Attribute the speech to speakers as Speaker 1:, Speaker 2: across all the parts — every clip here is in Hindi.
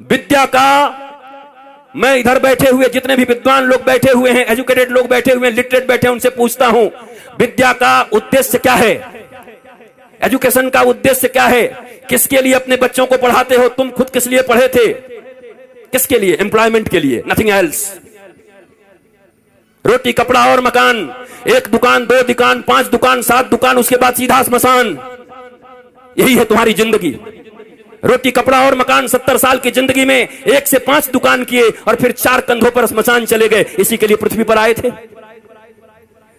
Speaker 1: विद्या का, मैं इधर बैठे हुए जितने भी विद्वान लोग बैठे हुए हैं, एजुकेटेड लोग बैठे हुए हैं, लिटरेट बैठे हैं, उनसे पूछता हूं विद्या का उद्देश्य क्या है? एजुकेशन का उद्देश्य क्या है? किसके लिए अपने बच्चों को पढ़ाते हो? तुम खुद किस लिए पढ़े थे? किसके लिए? एम्प्लॉयमेंट के लिए, नथिंग एल्स। रोटी कपड़ा और मकान, एक दुकान, दो दुकान, 5 दुकान, 7 दुकान, उसके बाद सीधा स्मशान। यही है तुम्हारी जिंदगी। रोटी कपड़ा और मकान, 70 साल की जिंदगी में 1 से 5 दुकान किए और फिर 4 कंधों पर स्मशान चले गए। इसी के लिए पृथ्वी पर आए थे।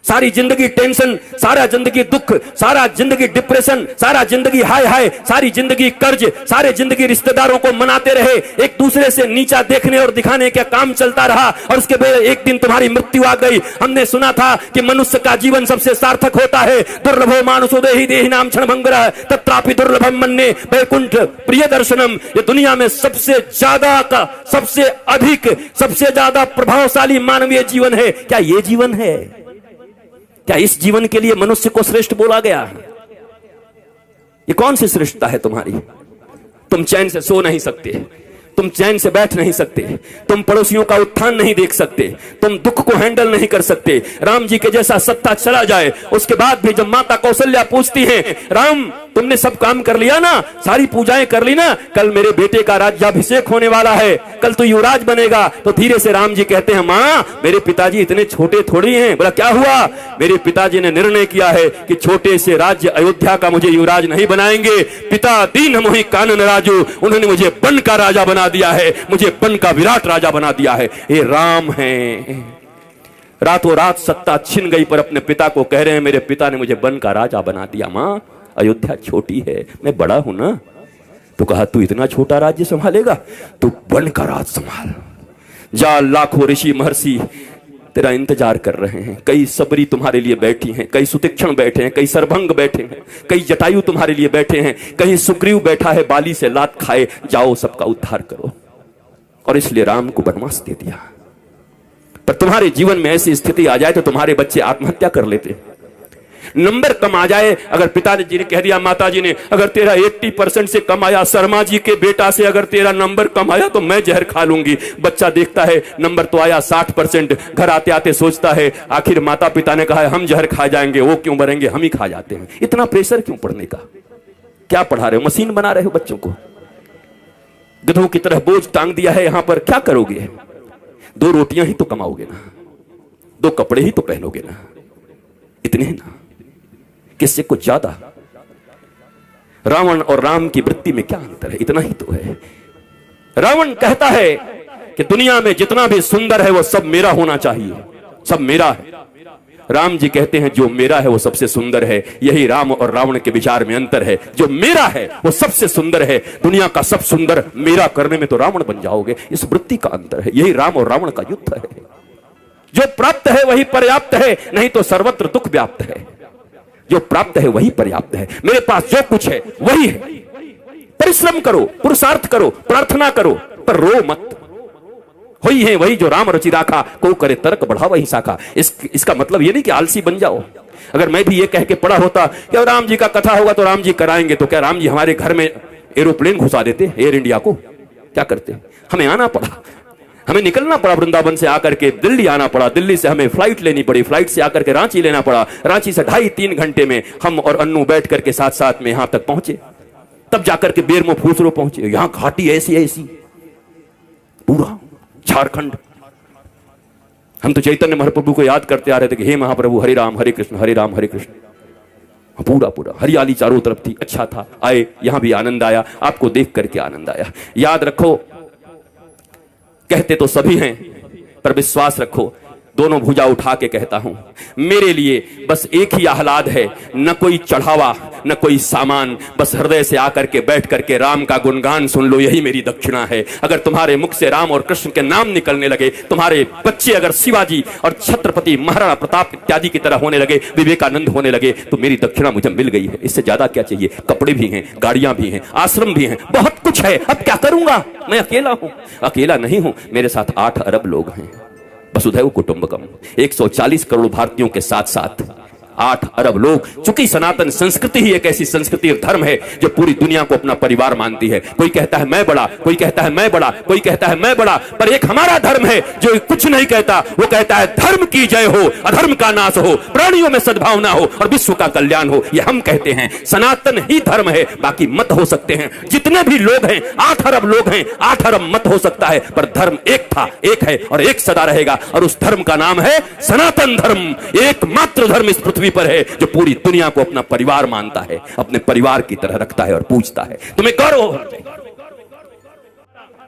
Speaker 1: सारी जिंदगी टेंशन, सारा जिंदगी दुख, सारा जिंदगी डिप्रेशन, सारा जिंदगी हाय हाय, सारी जिंदगी कर्ज, सारे जिंदगी रिश्तेदारों को मनाते रहे, एक दूसरे से नीचा देखने और दिखाने का काम चलता रहा और उसके बाद एक दिन तुम्हारी मृत्यु आ गई। हमने सुना था कि मनुष्य का जीवन सबसे सार्थक होता है। दुर्लभो मानुषो देहि देहि नाम क्षणभंगुरः तत्रापि दुर्लभम मन्ये वैकुंठ प्रिय दर्शनम। ये दुनिया में सबसे ज्यादा का, सबसे अधिक, सबसे ज्यादा प्रभावशाली मानवीय जीवन है। क्या ये जीवन है? क्या इस जीवन के लिए मनुष्य को श्रेष्ठ बोला गया? ये कौन सी श्रेष्ठता है तुम्हारी? तुम चैन से सो नहीं सकते, तुम चैन से बैठ नहीं सकते, तुम पड़ोसियों का उत्थान नहीं देख सकते, तुम दुख को हैंडल नहीं कर सकते। राम जी के जैसा सत्ता चला जाए, उसके बाद भी जब माता कौशल्या पूछती है, राम तुमने सब काम कर लिया ना, सारी पूजाएं कर ली ना, कल मेरे बेटे का राज्याभिषेक होने वाला है, कल तो युवराज बनेगा। तो धीरे से राम जी कहते हैं, माँ मेरे पिताजी इतने छोटे थोड़ी हैं। बोला क्या हुआ? मेरे पिताजी ने निर्णय किया है कि छोटे से राज्य अयोध्या का मुझे युवराज नहीं बनाएंगे। पिता दीन मोहि कानन राजू, उन्होंने मुझे बन का राजा बना दिया है, मुझे बन का विराट राजा बना दिया है। ये राम है। रातों रात सत्ता छिन गई पर अपने पिता को कह रहे हैं, मेरे पिता ने मुझे बन का राजा बना दिया। मां अयोध्या छोटी है, मैं बड़ा हूं ना। तो कहा तू इतना छोटा राज्य संभालेगा? तू बन का राज संभाल। जा, लाखों ऋषि महर्षि तेरा इंतजार कर रहे हैं। कई सबरी तुम्हारे लिए बैठी हैं, कई सुतीक्षण बैठे हैं, कई सरभंग बैठे हैं, कई जटायु तुम्हारे लिए बैठे हैं, कहीं सुग्रीव बैठा है बाली से लात खाए। जाओ सबका उद्धार करो। और इसलिए राम को वनवास दे दिया। पर तुम्हारे जीवन में ऐसी स्थिति आ जाए तो तुम्हारे बच्चे आत्महत्या कर लेते। नंबर कम आ जाए, अगर पिताजी ने कह दिया, माता जी ने, अगर तेरा 80% से कम आया, शर्मा जी के बेटा से अगर तेरा नंबर कम आया तो मैं जहर खा लूंगी। बच्चा देखता है नंबर तो आया 60%, घर आते आते सोचता है आखिर माता पिता ने कहा है हम जहर खा जाएंगे, वो क्यों मरेंगे, हम ही खा जाते हैं। इतना प्रेशर क्यों पढ़ने का? क्या पढ़ा रहे हो? मशीन बना रहे हो बच्चों को? गधों की तरह बोझ टांग दिया है यहां पर। क्या करोगे? 2 रोटियां ही तो कमाओगे ना, 2 कपड़े ही तो पहनोगे ना, इतने ही ना, किससे कुछ ज्यादा? रावण और राम की वृत्ति में क्या अंतर है? इतना ही तो है। रावण कहता है कि दुनिया में जितना भी सुंदर है वो सब मेरा होना चाहिए, सब मेरा है। राम जी कहते हैं जो मेरा है वो सबसे सुंदर है। यही राम और रावण के विचार में अंतर है। जो मेरा है वो सबसे सुंदर है। दुनिया का सब सुंदर मेरा करने में तो रावण बन जाओगे। इस वृत्ति का अंतर है। यही राम और रावण का युद्ध है। जो प्राप्त है वही पर्याप्त है, नहीं तो सर्वत्र दुख व्याप्त है। जो प्राप्त है वही पर्याप्त है। मेरे पास जो कुछ है वही है। परिश्रम करो, पुरुषार्थ करो, प्रार्थना करो, पर रो मत। वही है वही जो राम रचि राखा, को करे तर्क बढ़ा वही शाखा। इसका मतलब ये नहीं कि आलसी बन जाओ। अगर मैं भी ये कह के पढ़ा होता कि राम जी का कथा होगा तो राम जी कराएंगे, तो क्या राम जी हमारे घर में एरोप्लेन घुसा देते एयर इंडिया को? क्या करते? हमें आना पड़ा, हमें निकलना पड़ा, वृंदावन से आकर के दिल्ली आना पड़ा, दिल्ली से हमें फ्लाइट लेनी पड़ी, फ्लाइट से आकर के रांची लेना पड़ा, रांची से 2.5-3 घंटे में हम और अन्नू बैठ करके साथ साथ में यहां तक पहुंचे। तब जाकर के बेरमो फूसरो पहुंचे। यहां घाटी ऐसी ऐसी, पूरा झारखंड। हम तो चैतन्य महाप्रभु को याद करते आ रहे थे कि हे महाप्रभु हरे राम हरे कृष्ण हरे राम हरे कृष्ण। पूरा पूरा हरियाली चारों तरफ थी, अच्छा था। आए, यहां भी आनंद आया, आपको देख करके आनंद आया। याद रखो, कहते तो सभी हैं पर विश्वास रखो, दोनों भुजा उठा के कहता हूं, मेरे लिए बस एक ही आह्लाद है, न कोई चढ़ावा न कोई सामान, बस हृदय से आकर के बैठ करके राम का गुणगान सुन लो, यही मेरी दक्षिणा है। अगर तुम्हारे मुख से राम और कृष्ण के नाम निकलने लगे, तुम्हारे बच्चे अगर शिवाजी और छत्रपति महाराणा प्रताप इत्यादि की तरह होने लगे, विवेकानंद होने लगे, तो मेरी दक्षिणा मुझे मिल गई है। इससे ज्यादा क्या चाहिए? कपड़े भी हैं, गाड़ियां भी हैं, आश्रम भी हैं, बहुत कुछ है। अब क्या करूंगा? मैं अकेला हूं। अकेला नहीं हूं, मेरे साथ 8 अरब लोग हैं। वसुधैव कुटुंबकम। 140 करोड़ भारतीयों के साथ साथ 8 अरब लोग। चूंकि सनातन संस्कृति ही एक ऐसी संस्कृति और धर्म है जो पूरी दुनिया को अपना परिवार मानती है। कोई कहता है मैं बड़ा, कोई कहता है मैं बड़ा, कोई कहता है मैं बड़ा, पर एक हमारा धर्म है जो कुछ नहीं कहता। वो कहता है धर्म की जय हो, अधर्म का नाश हो, प्राणियों में सद्भावना हो और विश्व का कल्याण हो। ये हम कहते हैं, सनातन ही धर्म है। बाकी मत हो सकते हैं, जितने भी लोग हैं, 8 अरब लोग हैं, 8 अरब मत हो सकता है, पर धर्म एक था, एक है और एक सदा रहेगा। और उस धर्म का नाम है सनातन धर्म। एकमात्र धर्म इस पृथ्वी पर है जो पूरी दुनिया को अपना परिवार मानता है, अपने परिवार की तरह रखता है और पूजता है। तुम्हें गौरव होना चाहिए।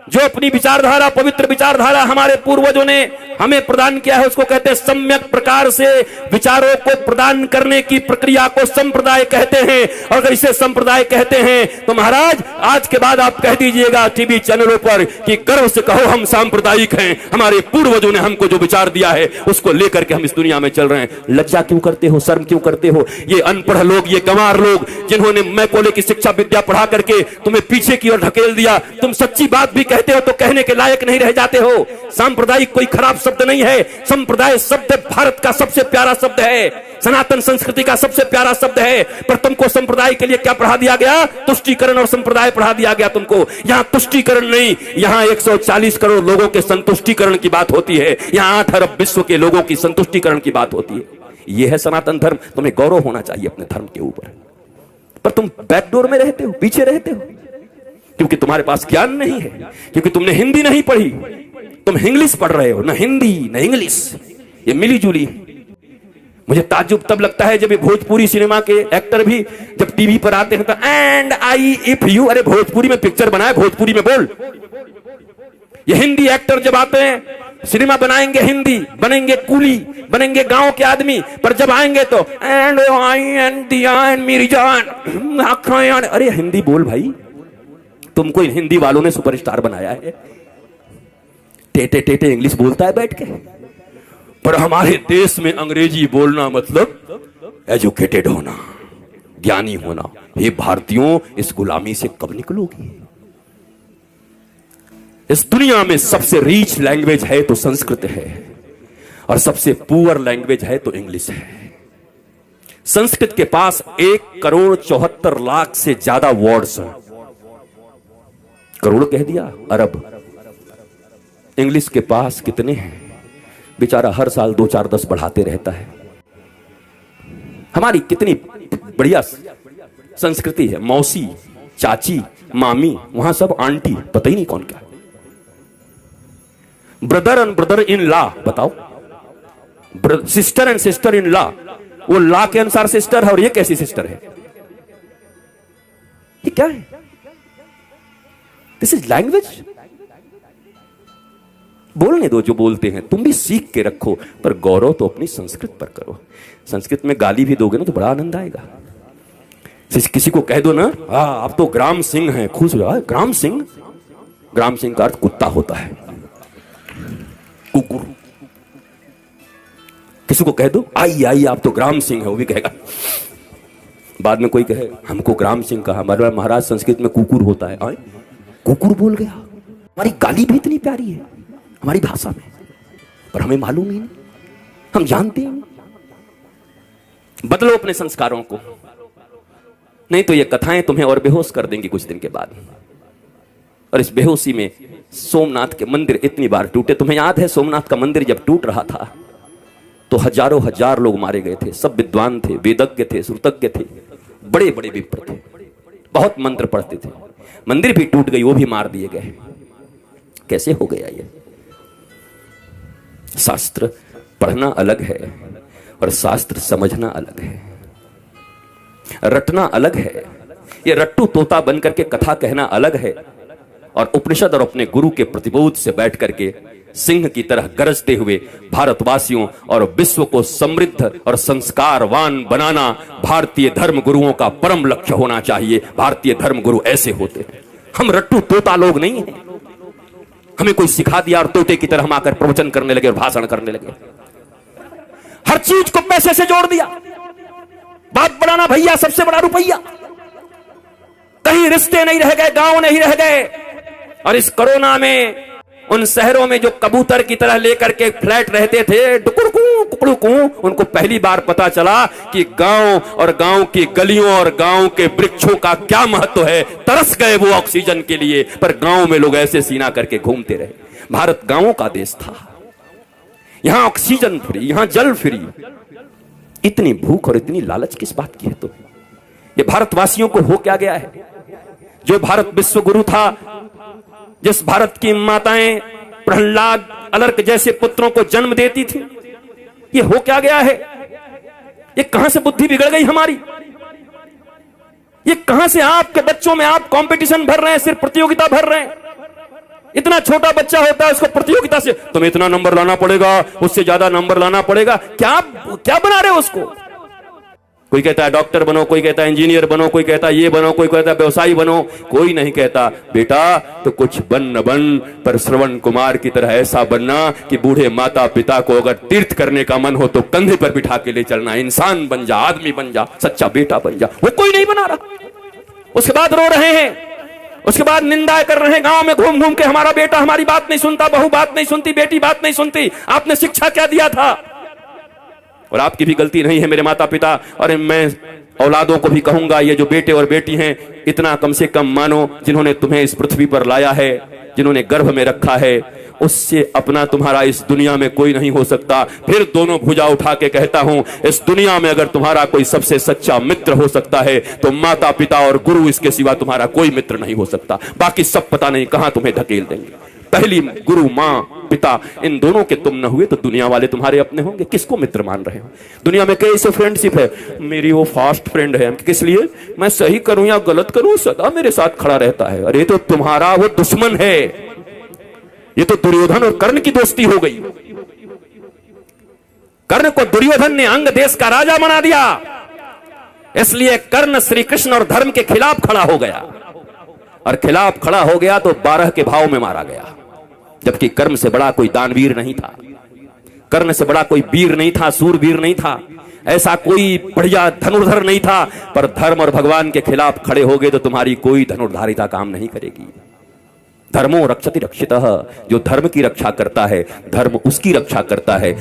Speaker 1: जो अपनी विचारधारा, पवित्र विचारधारा हमारे पूर्वजों ने हमें प्रदान किया है, उसको कहते हैं सम्यक प्रकार से विचारों को प्रदान करने की प्रक्रिया को संप्रदाय कहते हैं। और अगर इसे संप्रदाय कहते हैं तो महाराज आज के बाद आप कह दीजिएगा टीवी चैनलों पर कि गर्व से कहो हम सांप्रदायिक हैं, हमारे पूर्वजों ने हमको जो विचार दिया है उसको लेकर के हम इस दुनिया में चल रहे हैं। लज्जा क्यों करते हो, शर्म क्यों करते हो? ये अनपढ़ लोग, ये गंवार लोग जिन्होंने मैकोले की शिक्षा विद्या पढ़ा करके तुम्हें पीछे की ओर ढकेल दिया, तुम सच्ची बात भी कहते हो तो कहने के लायक नहीं रह जाते हो। सांप्रदायिक कोई खराब शब्द नहीं है, संप्रदाय शब्द भारत का सबसे प्यारा शब्द है, सनातन संस्कृति का सबसे प्यारा शब्द है। पर तुमको संप्रदाय के लिए क्या पढ़ा दिया गया? तुष्टीकरण और संप्रदाय पढ़ा दिया गया तुमको। यहां तुष्टीकरण नहीं, यहां 140 करोड़ लोगों के संतुष्टीकरण की बात होती है, यहां 8 अरब विश्व के लोगों की संतुष्टीकरण की बात होती है। यह है सनातन धर्म। तुम्हें गौरव होना चाहिए अपने धर्म के ऊपर, पर तुम बैकडोर में रहते हो, पीछे रहते हो, क्योंकि तुम्हारे पास ज्ञान नहीं है, क्योंकि तुमने हिंदी नहीं पढ़ी, तुम इंग्लिश पढ़ रहे हो। ना हिंदी ना इंग्लिश, ये मिली जुली। मुझे ताज्जुब तब लगता है जब ये भोजपुरी सिनेमा के एक्टर भी जब टीवी पर आते हैं तो एंड आई इफ यू, अरे भोजपुरी में पिक्चर बनाए, भोजपुरी में बोल। ये हिंदी एक्टर जब आते हैं सिनेमा बनाएंगे, हिंदी बनेंगे, कूली बनेंगे, गांव के आदमी, पर जब आएंगे तो एंड आई एंड दिया एंड मेरी जान, अरे हिंदी बोल भाई, तुमको इन हिंदी वालों ने सुपरस्टार बनाया है। टेटे टेटे इंग्लिश बोलता है बैठ के, पर हमारे देश में अंग्रेजी बोलना मतलब एजुकेटेड होना, ज्ञानी होना। ये भारतीयों, इस गुलामी से कब निकलोगी? इस दुनिया में सबसे रीच लैंग्वेज है तो संस्कृत है, और सबसे पुअर लैंग्वेज है तो इंग्लिश है। संस्कृत के पास 1,74,00,000 से ज्यादा वर्ड्स हैं। करोड़ कह दिया, अरब। इंग्लिश के पास कितने हैं? बेचारा हर साल 2-4-10 बढ़ाते रहता है। हमारी कितनी बढ़िया संस्कृति है, मौसी, चाची, मामी, वहां सब आंटी, पता ही नहीं कौन क्या। Brother and brother in law, बताओ, sister and sister in law, वो लॉ के अनुसार सिस्टर है और ये कैसी सिस्टर है? ये क्या है? This is language. बोलने दो जो बोलते हैं, तुम भी सीख के रखो, पर गौरव तो अपनी संस्कृत पर करो। संस्कृत में गाली भी दोगे ना तो बड़ा आनंद आएगा। किसी को कह दो ना, आप तो ग्राम सिंह हैं, खुश हो जाओ। ग्राम सिंह, ग्राम सिंह का अर्थ कुत्ता होता है, कुकुर। किसी को कह दो आई आई आप तो ग्राम सिंह है, वो भी कहेगा। बाद में कोई कहे हमको ग्राम सिंह कहा, महाराज संस्कृत में कुकुर होता है। आए कुकुर बोल गया। हमारी गाली भी इतनी प्यारी है हमारी भाषा में, पर हमें मालूम ही नहीं, हम जानते ही नहीं। बदलो अपने संस्कारों को, नहीं तो ये कथाएं तुम्हें और बेहोश कर देंगी कुछ दिन के बाद। और इस बेहोशी में सोमनाथ के मंदिर इतनी बार टूटे। तुम्हें याद है सोमनाथ का मंदिर जब टूट रहा था तो हजारों हजार लोग मारे गए थे। सब विद्वान थे, वेदज्ञ थे, श्रुतज्ञ थे, बड़े बड़े विप्र थे, बहुत मंत्र पढ़ते थे। मंदिर भी टूट गई, वो भी मार दिए गए। कैसे हो गया ये? शास्त्र पढ़ना अलग है और शास्त्र समझना अलग है, रटना अलग है। ये रट्टू तोता बन करके कथा कहना अलग है, और उपनिषद और अपने गुरु के प्रतिबोध से बैठ करके सिंह की तरह गरजते हुए भारतवासियों और विश्व को समृद्ध और संस्कारवान बनाना भारतीय धर्म गुरुओं का परम लक्ष्य होना चाहिए। भारतीय धर्म गुरु ऐसे होते हैं। हम रट्टू तोता लोग नहीं हैं। हमें कोई सिखा दिया और तोते की तरह हम आकर प्रवचन करने लगे और भाषण करने लगे। हर चीज को पैसे से जोड़ दिया। बात बढ़ाना भैया, सबसे बड़ा रुपया। कहीं रिश्ते नहीं रह गए, गांव नहीं रह गए। और इस कोरोना में उन शहरों में जो कबूतर की तरह लेकर के फ्लैट रहते थे, डुकुरकू कुकड़ू हूं, उनको पहली बार पता चला कि गांव और गांव की गलियों और गांव के वृक्षों का क्या महत्व है। तरस गए वो ऑक्सीजन के लिए, पर गांव में लोग ऐसे सीना करके घूमते रहे। भारत गांवों का देश था, यहां ऑक्सीजन फ्री, यहां जल फ्री। इतनी भूख और इतनी लालच किस बात की है? तो ये भारतवासियों को हो क्या गया है? जो भारत विश्व गुरु था, जिस भारत की माताएं प्रहलाद अलर्क जैसे पुत्रों को जन्म देती थी, ये हो क्या गया है? ये कहां से बुद्धि बिगड़ गई हमारी? ये कहां से आपके बच्चों में आप कंपटीशन भर रहे हैं, सिर्फ प्रतियोगिता भर रहे हैं। इतना छोटा बच्चा होता है, उसको प्रतियोगिता से तुम्हें इतना नंबर लाना पड़ेगा, उससे ज्यादा नंबर लाना पड़ेगा। क्या क्या बना रहे हो उसको? कोई कहता है डॉक्टर बनो, कोई कहता है इंजीनियर बनो, कोई कहता है ये बनो, कोई कहता है व्यवसायी बनो। कोई नहीं कहता बेटा तो कुछ बन न बन, पर श्रवण कुमार की तरह ऐसा बनना कि बूढ़े माता पिता को अगर तीर्थ करने का मन हो तो कंधे पर बिठा के ले चलना। इंसान बन जा, आदमी बन जा, सच्चा बेटा बन जा। वो कोई नहीं बना रहा। उसके बाद रो रहे हैं, उसके बाद निंदा कर रहे हैं गांव में घूम घूम के, हमारा बेटा हमारी बात नहीं सुनता, बहू बात नहीं सुनती, बेटी बात नहीं सुनती। आपने शिक्षा क्या दिया था? और आपकी भी गलती नहीं है मेरे माता पिता, और मैं औलादों को भी कहूंगा, ये जो बेटे और बेटी हैं, इतना कम से कम मानो, जिन्होंने तुम्हें इस पृथ्वी पर लाया है, जिन्होंने गर्भ में रखा है, उससे अपना तुम्हारा इस दुनिया में कोई नहीं हो सकता। फिर दोनों भुजा उठा के कहता हूं, इस दुनिया में अगर तुम्हारा कोई सबसे सच्चा मित्र हो सकता है तो माता पिता और गुरु, इसके सिवा तुम्हारा कोई मित्र नहीं हो सकता। बाकी सब पता नहीं कहां तुम्हें धकेल देंगे। पहली गुरु मां पिता, इन दोनों के तुम न हुए तो दुनिया वाले तुम्हारे अपने होंगे। किसको मित्र मान रहे हो? दुनिया में कैसे फ्रेंडशिप है? मेरी वो फास्ट फ्रेंड है, किस लिए? मैं सही करूं या गलत करूं सदा मेरे साथ खड़ा रहता है। अरे तो तुम्हारा वो दुश्मन है। ये तो दुर्योधन और कर्ण की दोस्ती हो गई। कर्ण को दुर्योधन ने अंग देश का राजा बना दिया, इसलिए कर्ण श्री कृष्ण और धर्म के खिलाफ खड़ा हो गया, और खिलाफ खड़ा हो गया तो 12 के भाव में मारा गया। जबकि कर्ण से बड़ा कोई दानवीर नहीं था, कर्ण से बड़ा कोई वीर नहीं था, सूरवीर नहीं था, ऐसा कोई बढ़िया धनुर्धर नहीं था। पर धर्म और भगवान के खिलाफ खड़े हो गए तो तुम्हारी कोई धनुर्धारिता काम नहीं करेगी। धर्मो रक्षति रक्षितः, जो धर्म की रक्षा करता है, धर्म उसकी रक्षा करता है।